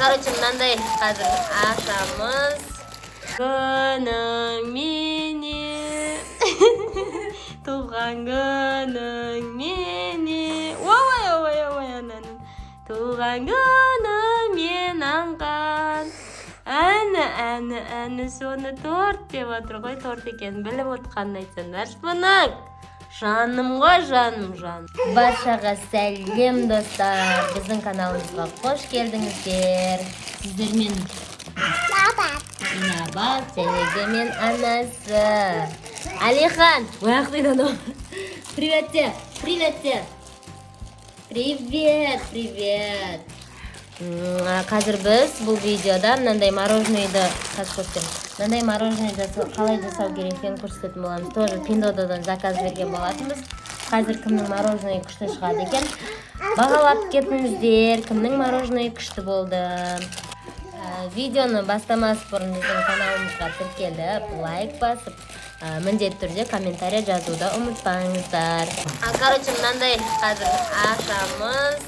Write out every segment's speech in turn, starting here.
Короче, мынандай қазір ашамыз. Күнің мені, туған күнің мені. Ой, ананың. Туған күнің мен аңған. Әні, соны торт деп отыр ғой, торт екенін біліп отқанын айтсаңдаршы бұның. Жаным ғой, жаным. Баршаға сәлем достар. Біздің каналымызға қош келдіңіздер. Сіздермен Инабат, және мен анасы. Алихан, ояқ дейді анау. Привет. Қазір біз бұл видеода мынандай мороженойды мынандай мороженойды қалай жасау керек екенін көрсететін боламыз. Тоже Пиндодадан заказ берген болатынбыз. Қазір кімнің мороженое күшті шығады екен. Бағалап кетіңіздер, кімнің мороженое күшті болды. Видеоны бастамас бұрын біздің каналымызға тіркеліп, лайк басып, міндетті түрде комментария жазуды ұмытпаңыздар. Короче, мынандай қазір ашамыз.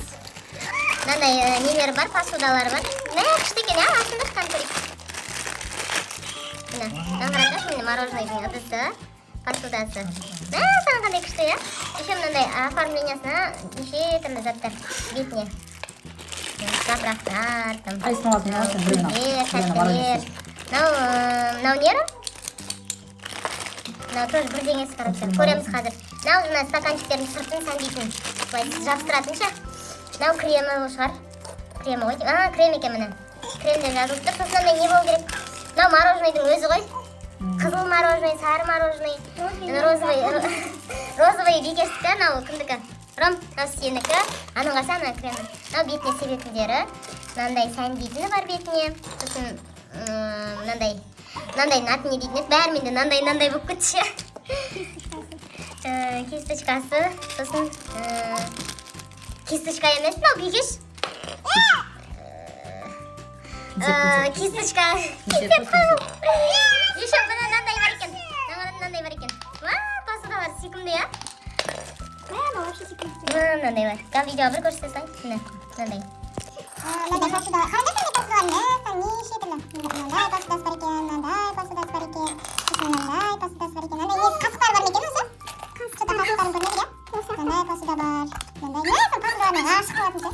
Мынандай нелер бар, посудалар бар. Күшті екен, ашында шыққан көрейік. Мына қараңдаршы, мороженойдың ыдысы, посудасы. Саған қандай күшті, иә? Еще мынандай оформлениясына неше түрлі заттар бетіне. Жапырақтар, сәттілер. Мынау нері? Мынау тоже бірдеңесі, короче, көреміз қазір. Мынау стаканчиктердің сыртын сәндейтін, жабыстыратын ше. Мынау кремі шығар. Кремі ғой. Крем екен міне. Кремде жазылып тұр. Сосын андай не болу керек? Мынау мороженойдың өзі ғой. Қызыл мороженое, сары мороженое, розовый бикештікі, мынау кімдікі? Ром, мынау сенікі, аның қасы ана кремі. Мынау бетіне себетіндері, мынандай сәндейтіні бар бетіне. Сосын мынандай атын не дейтін еді, бәрімен де мынандай болып кетші. Кисточкасы, сосын кисточка емес, мынау бикеш. Кисточка. Еще мынандай бар екен. Посудалар сүйкімді, я? Вообще сүйкімді. Мынандай бар. Гал видео бір көрсетесің. Мынандай. Мынандай посудалар. Қандай посудалар? Неше түрлі. Мынандай посудасы бар екен, мынандай посудасы бар екен. Мынандай посудасы бар екен. Мынандай қасықтар бар ма екен осы? Что-то қасықтарын көрмедік, я? Мынандай посуда бар. Мынандай. Несін посудалармен ғашық болатын ше?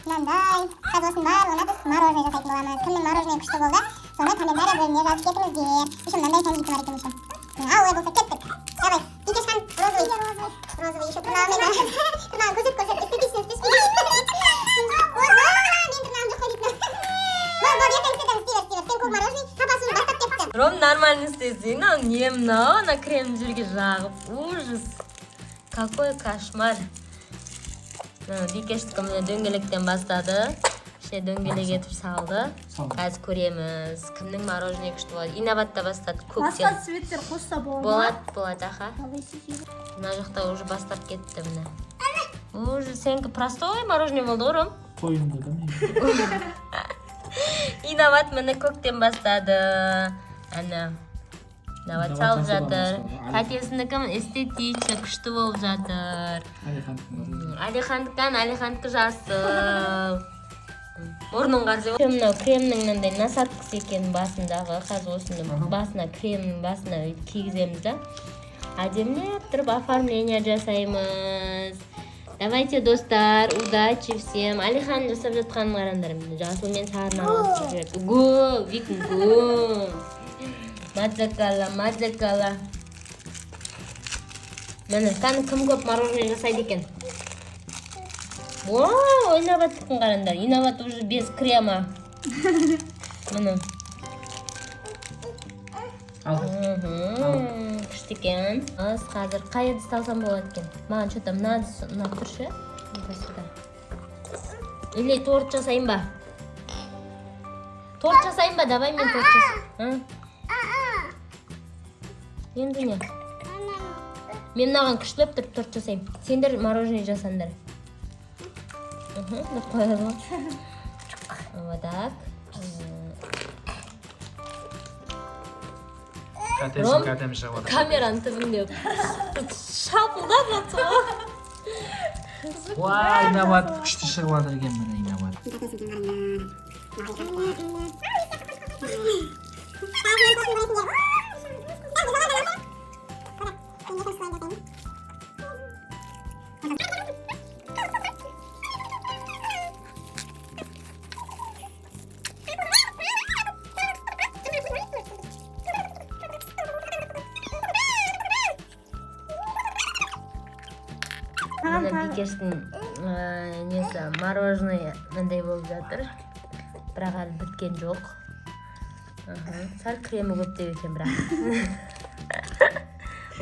Мынандай. Қазір осының барлығына біз мороженое жасайтын боламыз. Кімнің мороженое күшті болды, соны комментария бөліміне жазып кетіңіздер. Еще мынандай сәндейтін бар екен еще. Олай болса кеттік. Давай, бикешхан, розовый еще тырнағымен бар. Тырнағын көрсет, эстетичный. Мен тырнағым жоқ қой дейтін. Бол, ертең істетеміз, стивер. Сен көп мороженое, сапасын бастап кетті. Ром нормально істесін, ал не мынау, ана крем жерге жағып. Ужас. Какой кошмар. Бикештікі міне дөңгелектен бастады. Ще дөңгелек етіп салды. Қазір көреміз. Кімнің мороженое күшті болады. Инабатта бастады көктен. Басқа цветтер қосса болады. Болады, аха. Мына жақта уже бастап кетті міне. Уже сенікі простой мороженое болды ғой, Ром? Қойынды да. Инабат міне көктен бастады. Ана. Инабат салып жатыр. Тәтесінікім эстетичный күшті болып жатыр. Алихандікі жасыл. Орнын қарсы. Мынау кремнің мынандай насадкасы екен басындағы. Қазір осыны басына, кремнің басына кигіземіз да. Әдемілеп тұрып оформление жасаймыз. Давайте, достар, удачи всем. Алихан жасап жатқанын қараңдар. Жасыл мен сарыны алып жүреді. Го, викін, го. Мазакала. Міне, кім көп мороженое жасайды екен? Вау, Инабаттықын қараңдар. Инабат уже без крема. Міне. Күшті екен. Қазір қай ыдыс салсам болады екен? Маған что-то мына тұршы. Или торт жасайын ба? Давай мен торт жасайын. Енді не? Мен мынаған күштіліп тұрып торт жасайым. Сендер мороженое жасаңдар. Деп қояды ғой. Вот так. Кәтем шығып отыр. Камераның түбінде шапылдап жатыр ғой. Уай, Инабат күшті шығып отыр екен міне Инабат. Мына бикештің несі мороженое мындай болып жатыр. Бірақ әлі біткен жоқ. Сәл кремі көптеу екен бірақ.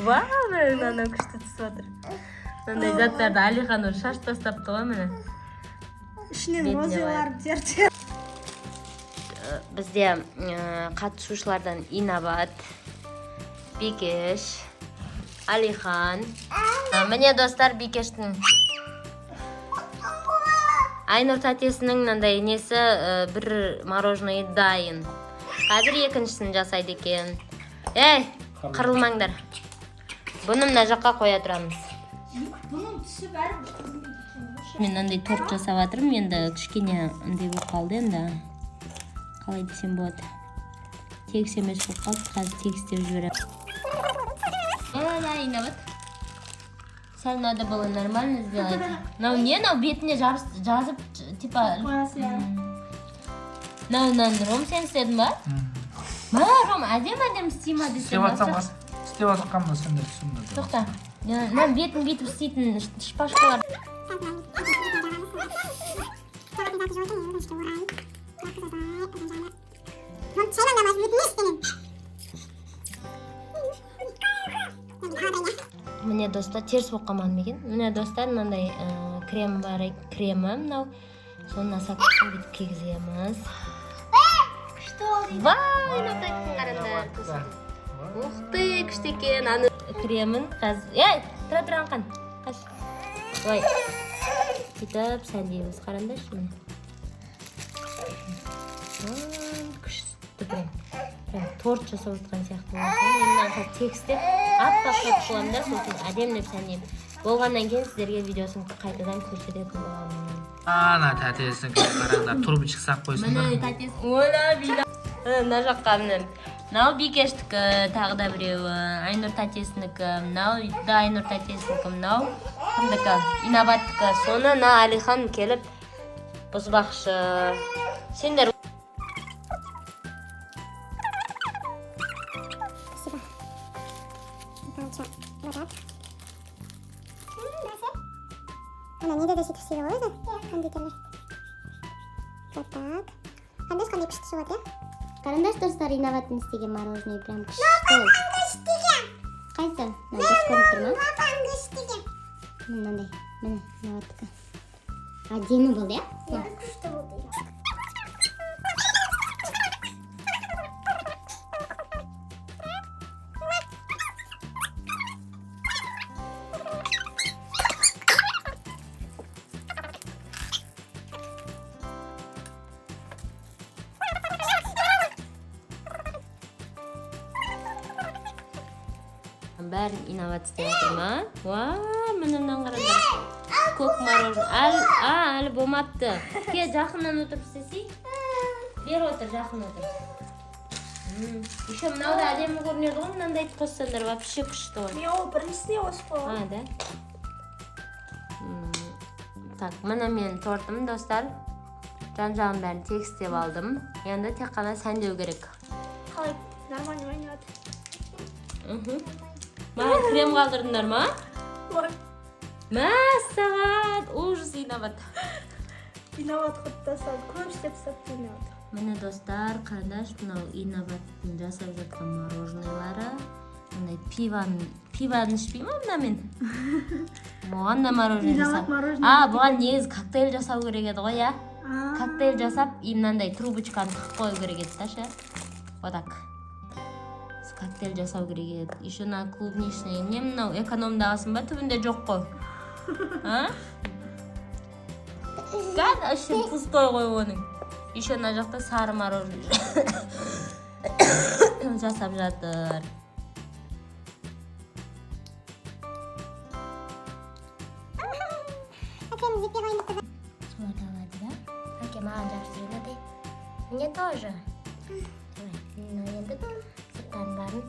Вау, мынау күшті түсіп жатыр. Мындай заттарды Алихан шаш тастапты ғой міне. ішінен розалар терте. Бізде қатысушылардан Инабат, Бикеш, Алихан. Міне достар, Бикештің Айнұр тәтесінің мынандай несі бір мороженое дайын. Қазір екіншісін жасайды екен. Ей, қырылмаңдар. Бұны мына жаққа қоя тұрамыз. Бұның түсі бәрі Мен мынандай торт жасап жатырмын. Енді кішкене андай болып қалды енді. Қалай десем болады. Тегіс емес болып қалды. Қазір тегістеп жіберемін. Инабат. Сәл надо было нормально сделать. Мынау бетіне жазып, типа... Ром, сен істедің ба? Ром, әдем істейма десем. істеп жатқанмын сендер түсінді. Тоқта. Бетін бетіп істейтін шпажкалар. Міне достар, теріс болып қалмадым екен. Міне достар, мынандай крем бар, кремі мынау. Соны сақпын бүйтіп кигіземіз. Вай, нотайттың қарандар. Уқты, күшті екен. Аны кремін қазір... Ей, тұра қан. Қаш. Ой. Сөйтіп сәндейміз. Қарандар шын. Күшті прям. Торт жасап отқан сияқты. Мен қазір текстеп, ап-ап қоямын да, сосын әдемілеп сәндеймін. Болғаннан кейін сіздерге видеосын қайтадан көрсететін боламын. Ана тәтесін қараңдар, турбичік сақ қойсын. Міне тәтесін. Ола бида. Мына жаққа міне. Мынау Бикештікі, тағы да біреуі. Айнұр тәтесінікі. Мынау да Айнұр тәтесінікі. Мынау кімдікі? Инабаттікі. Соны Алихан келіп бұзбақшы. Сендер Она не дадут всего, да? Кондитерный. Вот так. Қандай қандай күшті шығады, иә? Қараңдаршы достар, Инабаттың істеген мороженое прям күшті. Папамды істеген. Қайсы? Дұрыс көрініп тұр ма? Папамды істеген. Мынандай, міне, Инабаттікі. Әдемі болды, иә? Күшті болды. бәрін Инабат істеп жатыр ма? Вау, мынамнан қараңдар. Көк мороженое. Әлі болмапты. Ке, жақыннан отырып істесей. Бер отыр, жақын отыр. Еще мынауда әдемі көрінеді ғой, мынандай қоссаңдар, вообще күшті ғой. Мен ол біріншісіне осып қойған. Да? Так, мына мен тортым, достар. Жан-жағын бәрін тегістеп алдым. Енді тек қана сәндеу керек. Қалай, нормально ойнады. Маған крем қалдырдыңдар ма? Ой. Мәссағат! Ужас, Инабат. Инабат құттасам, көп істеп сатты Инабат. Міне достар, қарандаш, мынау Инабаттың жасап жатқан мороженыйлары. Мындай пиваны ішпеймін мына мен. Бұған да мороженое жасап. Бұған негізі коктейль жасау керек еді ғой, я? Коктейль жасап, мынандай трубочканы тығып қою керек еді, ташы. Вот так. Коктейль жасау керек еді. Еще на клубничный. Не мынау экономдағасын ба? Түбінде жоқ қой. Кәді ішін пустой қой оның. Еще на жақта сары мороженое жасап жатыр. Солай қалады, да? Әке маған жабыстырады. Мне тоже. Енді сырттарын барын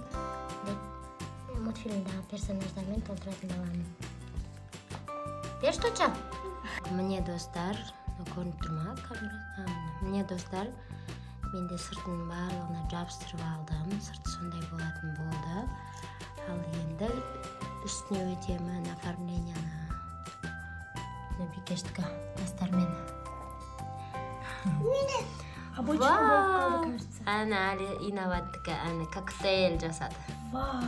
мультфильмдағы персонаждармен толтыратын боламын. Бер штуча. Міне достар, көрініп тұр ма камера? Міне достар, мен де сыртының барлығына жабыстырып алдым. Сырты сондай болатын болды. Ал енді үстіне өтемін оформленияны. Бикештікі бастармен. Обычно болып қалды, кажется. Әні әлі инабаттікі, әні коктейль жасады. Вау.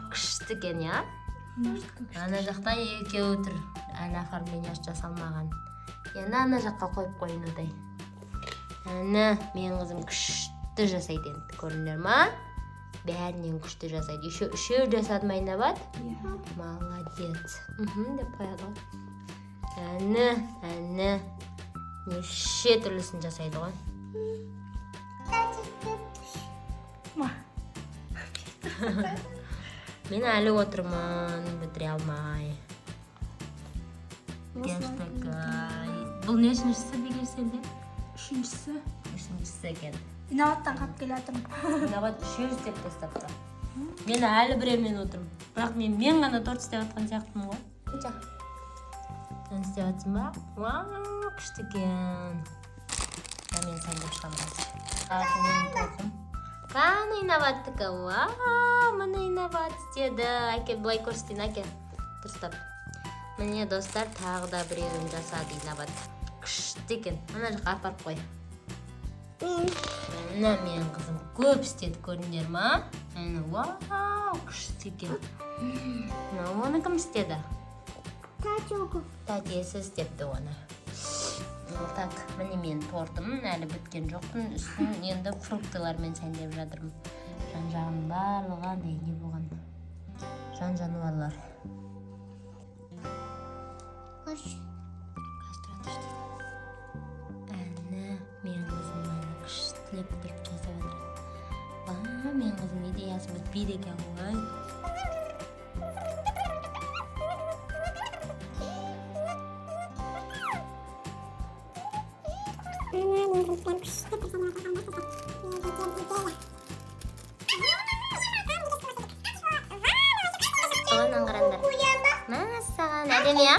Күшті екен, я? Ана жақта екеуі тұр. Әлі оформлениясы жасалмаған. Енді ана жаққа қойып қойын одай. Әні, мен қызым күшті жасайды енді. Көріңдер ма? Бәрінен күшті жасайды. Үшеу жасады ма инабат? Молодец. Деп қояды ғой. Әні. Неше түрлісін жасайды ғой. Мен әлі отырмын, бітіре алмай. Бұл нешіншісі бекерсенде? Үшіншісі екен. Инабаттан қап келатырмын. Инабат үшеу істеп тастапты. Мен әлі біреумен отырмын. Бірақ мен ғана торт істеп атқан сияқтымын ғой. Қанша? Мен істеп атсың ба? Вау, күшті екен. Мен сәндеп шығамыз. Менің тортым. Қаны инабаттікі? Вау, мұны инабат істеді. Әке, бұлай көрсетейін, әке. Дұрыстап. Міне достар, тағы да біреуін жасады инабат. Күшті екен. Ана жаққа апарып қой. Әні, мен қызым көп істеді, көріңдер ма? Әні, вау, күшті екен. Оны кім істеді? Тәтесі істепті оны. Так, міне мен тортым, әлі біткен жоқпын. Үстін енді фруктылармен сәндеп жатырмын. Жан-жағын барлығы не болған. Жан-жануарлар. Әні, мен қызым әлі күштілеп тұрып жасап жатыр. Мен қызым идеясы бітпейді екен ғой. Оған қараңдар. Мәссаған, әдемі, а?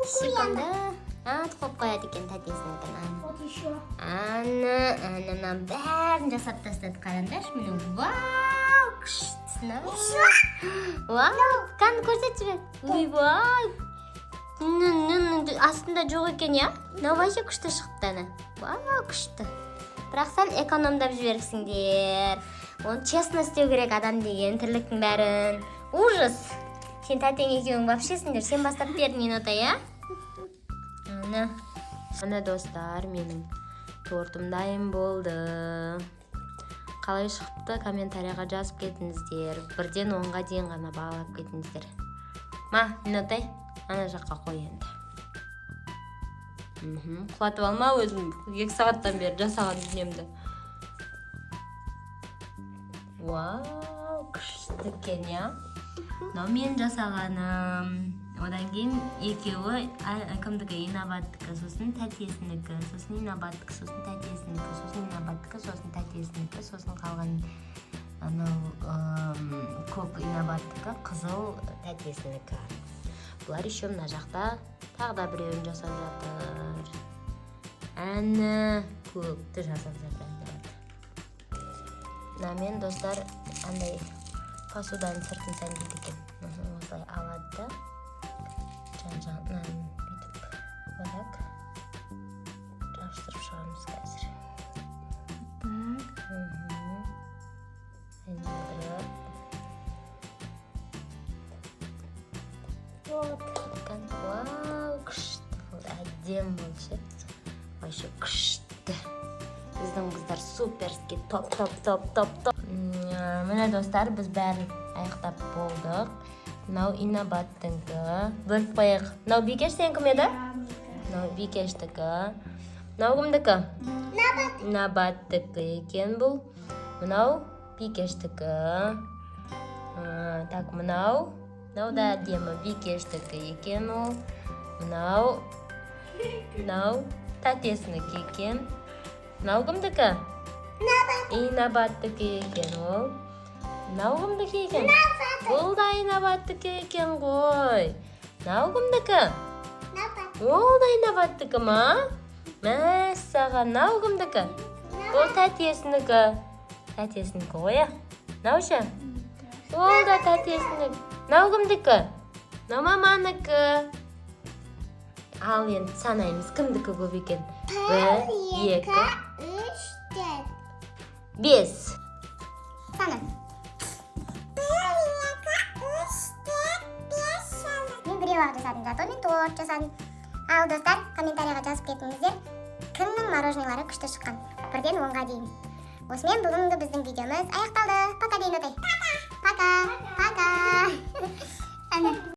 Секунда. Қойып қояды екен тәтесінің екен. Әні, бәрін жасап тастады, қараңдаршы мені. Вау, күштісін. Вау, қаны көрсетші бе? Ой, вау. Астында жоқ екен, я? Вообще күшті шықты әні. Вау, күшті. Бірақ сәл экономдап жіберіпсіңдер. Оны честно істеу керек адам деген тірліктің бәрін. Ужас. Сен тәтең екеуің вообщесіңдер. Сен бастап бердің енота, я? Ана достар, менің тортым дайын болды. Қалай шықты комментарияға жазып кетіңіздер. Бірден 10-ға дейін ғана бағалап кетіңіздер. Ма, енотай? Ана жаққа қой енді. Құлатып алма өзім 2 сағаттан бері жасаған дүниемді. Вау, күшті екен, я? Мынау мен жасағаным. Одан кейін екеуі кімдікі инабаттікі, сосын тәтесінікі, сосын инабаттікі, сосын тәтесінікі, сосын инабаттікі, сосын тәтесінікі, сосын қалған көк инабаттікі, қызыл тәтесінікі. Бұлар еще мына жақта тағы да біреуін жасап жатыр. Әні көкті жасап жатыр. Мен достар андай посуданың сыртын сәндейді екен. Осылай алады да жан-жағынан бүйтіп ойлап жабыстырып шығамыз қазір. Айналдырып. Вау, күшті болды. Әдем болды. Вообще күшті. Біздің қыздар суперский. Топ. Міне достар, біз бәрін аяқтап болдық. Мынау инабаттыңкі. Бөліп қойық. Мынау Бикеш сенікі ме еді? Мынау Бикештікі. Мынау кімдікі? Инабаттікі екен бұл. Мынау Бикештікі. Так, мынау да әдемі Бикештікі екен ол. Мынау тәтесінікі екен. Мынау кімдікі? Инабаттікі екен ол. Мынау кімдікі екен? Бұл да Инабаттікі екен ғой. Мынау кімдікі? Ол да Инабаттікі ма? Мәссаған, мынау кімдікі? Ол тәтесінікі. Тәтесінікі ғой, а? Мынау ше? Ол да тәтесінікі. Мынау кімдікі? Мынау маманікі. Ал енді санаймыз кімдікі көп екен? 1, 2, 3, 4. 5. Саны. 1, 2, 3, 4, 5. Мен біреу ақ жасадым, зато мен 4 жасадым. Ал достар, комментарияға жазып кетіңіздер, кімнің мороженыйлары күшті шыққан? 1-ден 10-ға дейін. Осымен бүгінгі біздің видеомыз аяқталды. Пока дейін, Отай. Пока. Пока.